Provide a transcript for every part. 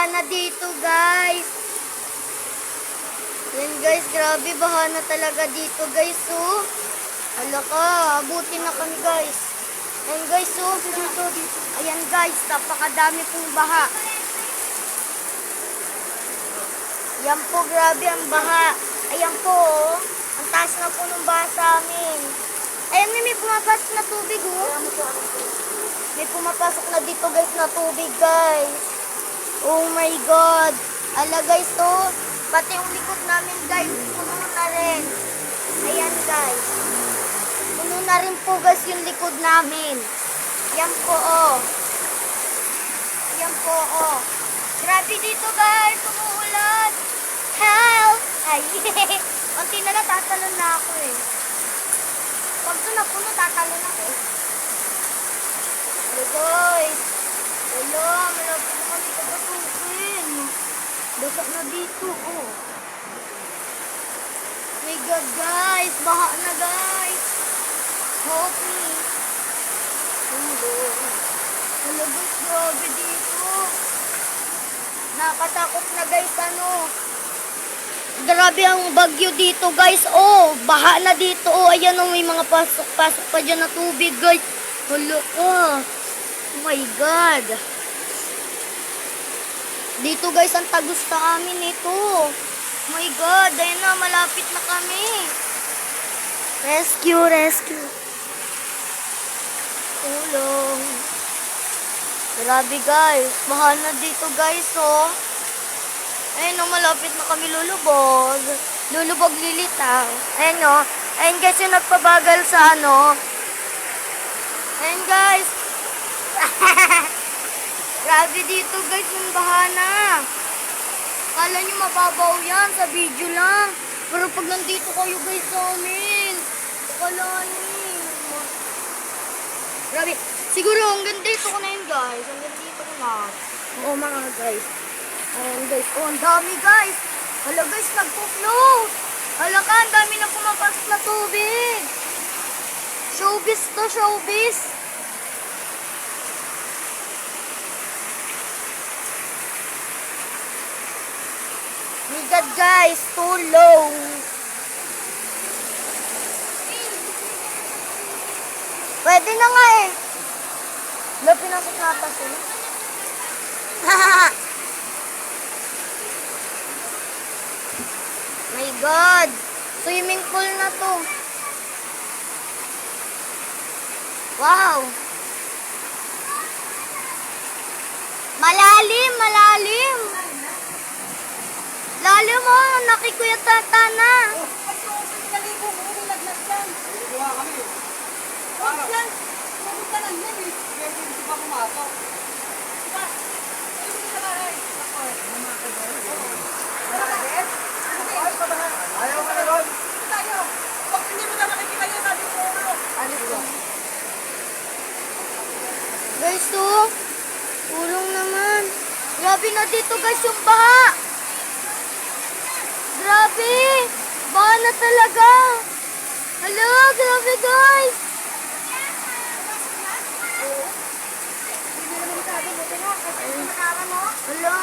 baha na dito, guys. Yan, guys. Grabe, baha na talaga dito, guys. Oh. Hala ka, abutin na kami, guys. Ayan, guys. Oh. Ayan, guys. Napakadami pong baha. Yan po, grabe ang baha. Ayan po, oh. Ang taas na po ng baha sa amin. Ayan, may pumapasok na tubig, oh. May pumapasok na dito, guys, na tubig, guys. Oh my God. Ala, guys, oh. Pati yung likod namin, guys, puno na rin. Ayan, guys. Puno na rin po, guys, yung likod namin. Yan po, oh. Yan po, oh. Grabe dito, guys. Umuulan. Help! Ay, konti na lang, tatalon na ako, eh. Pag ito na puno, tatalon ako, eh. Hello, guys. Hello, malapit na kami kapatukin. Basak na dito, oh. My God, guys. Baha na, guys. Help me. Hello. Hello, guys. Grabe dito. Nakatakot na, guys, ano. Grabe ang bagyo dito, guys. Oh, baha na dito. Oh, ayan, oh, may mga pasok-pasok pa dyan na tubig, guys. Hello, oh. Oh my God. Dito, guys, ang tagus sa amin ito. Oh my God, ayun na, malapit na kami. Rescue, rescue. Tulong. Grabe, guys. Mahal na dito, guys, oh. Ayun, oh, malapit na kami lulubog. Lulubog lilitaw. Ayun, oh. Ayun, guys, yung nagpabagal sa ano. Ayun, guys. Grabe dito, guys, yung bahana. Kala nyo mababaw yan sa video lang. Pero pag nandito kayo, guys, sa amin, kala nyo. Grabe. Siguro hanggang dito ko na yun, guys. Hanggang dito ko na. Oo, mga guys. Ayan, guys. Oh, ang dami, guys. Hala, guys, nagpo-flow. Hala ka, ang dami na pumapasok na tubig. Showbiz to, showbiz. My God, guys, too low. Pwede na nga eh. Wala, pinasok na atas eh. My God, swimming pool na to. Wow. Malalim, malalim. Lalim mo, nakikuya tata na. Ayaw ka na doon. Tayo. Pag hindi mo na makikita niya, sabi ko ulo. Alis ko. Guys, to. Tulong naman. Grabe na dito, guys, yung baha. Grabe. Baha na talaga. Hala, grabe, guys. Hala.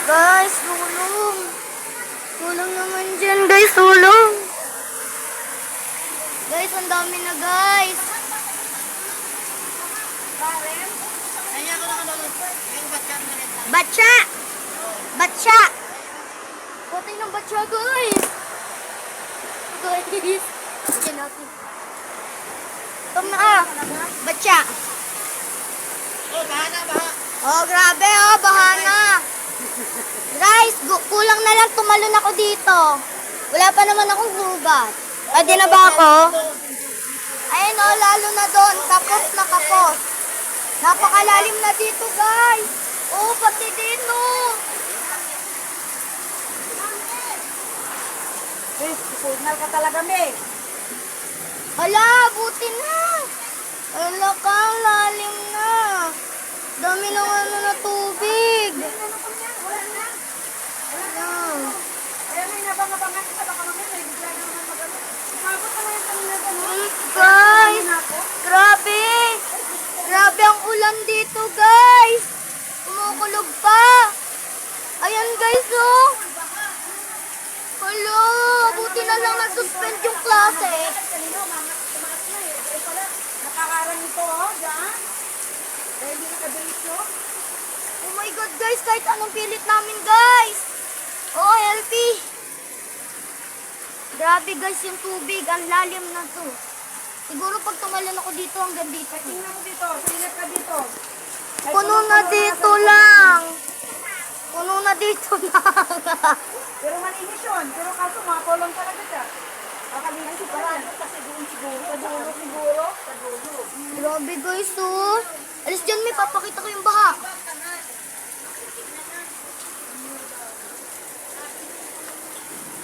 Guys, tulong. Tulong naman dyan, guys, tulong. Guys, ang dami na, guys. Batsa! Batsa! Patay ng batsa, guys. Guys. Bigyan natin. Ito na, batsa. Oh, baha na, baha. Oh, grabe, oh, baha na. Guys, kulang na lang tumalon ako dito. Wala pa naman akong sugat. Pwede na ba ako? Ayun, oh, lalo na doon. Kapos na kapos. Napakalalim na dito, guys. Oh, pati dito. Signal ka talaga, May. Hala, buti na. Hala ka, lalim na. Dami ng ano na tubig. Ayan. Ayan, may nabang-abangan ka. Baka mamaya, may bigla naman mag-ano. Umabot ka na yung kanina gano'n. Guys, grabe. Grabe ang ulan dito, guys. kumukulog pa. Ayan guys, oh. Hala, buti na lang nag-suspend yung klase. Kanino, tumaas na eh. Eh pala, nakakarang ito oh, dyan. Dahil hindi nakadiretsyo. Oh my God guys, kahit anong pilit namin guys. Oh, healthy. Grabe guys yung tubig, ang lalim na to. Siguro pag tumalon ako dito hanggang dito. Tingnan mo dito, silip ka dito. Ay, Puno na puno-puno dito sa lang. Puno na dito lang. Pero malinis yun. Pero kaso makulong talaga siya. Kakalinis ko pala. Kasi doon siguro. Sa dulo siguro. Sa dulo. Grabe guys, oh. Alis dyan, may papakita ko yung baha.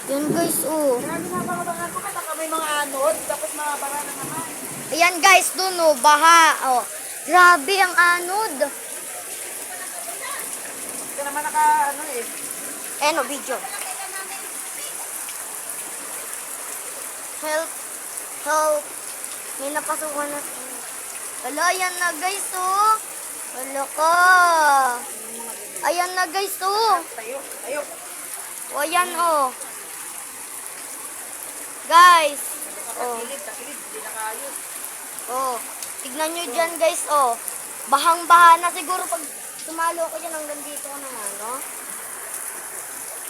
Yan guys, oh. Grabe na mga bangan ko. Kaya may mga anod. Tapos mga bara na naman. Ayan guys, dun oh, baha. Oh. Grabe ang anod. Ito naman naka ano eh. Ano, video. Help. Help. May napasukan na. Wala, ayan na guys, oh. Wala ka. Ayan na guys, oh. Tayo. Tayo. O, ayan, oh. Guys. Oh. Takilid. Hindi nakaayos. Oh. Tignan nyo dyan, guys, oh. Bahang-baha na siguro pag sumalo ko dyan hanggang dito ko na nga, no?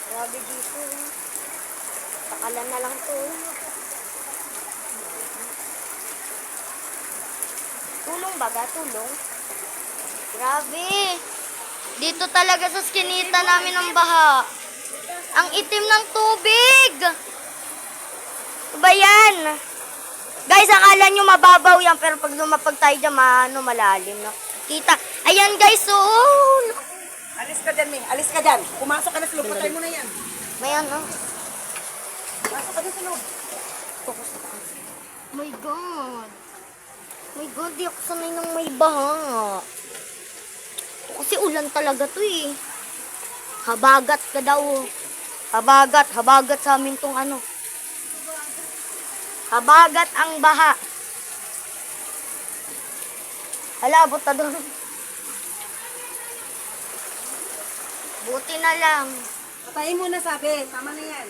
Grabe dito. Takalan na lang to. Tulong baga, tulong. Grabe. Dito talaga sa skinita namin ang baha. Ang itim ng tubig. Ano ba yan? Guys, akala nyo mababaw yan, pero pag lumapag tayo dyan, malalim, no? Kita. Ayan, guys, oh. Alis ka dyan, May. Alis ka dyan. Pumasok ka na sa loob. Patay mo na yan. May ano? Pasok ka dyan sa loob. Focus na tayo. My God. My God, di ako sanay ng may baha. Kasi ulan talaga to eh. Habagat ka daw. Habagat sa amin tong ano. Habagat ang baha. Hala, abot na doon. Buti na lang. Patayin mo na sabi. Tama na yan.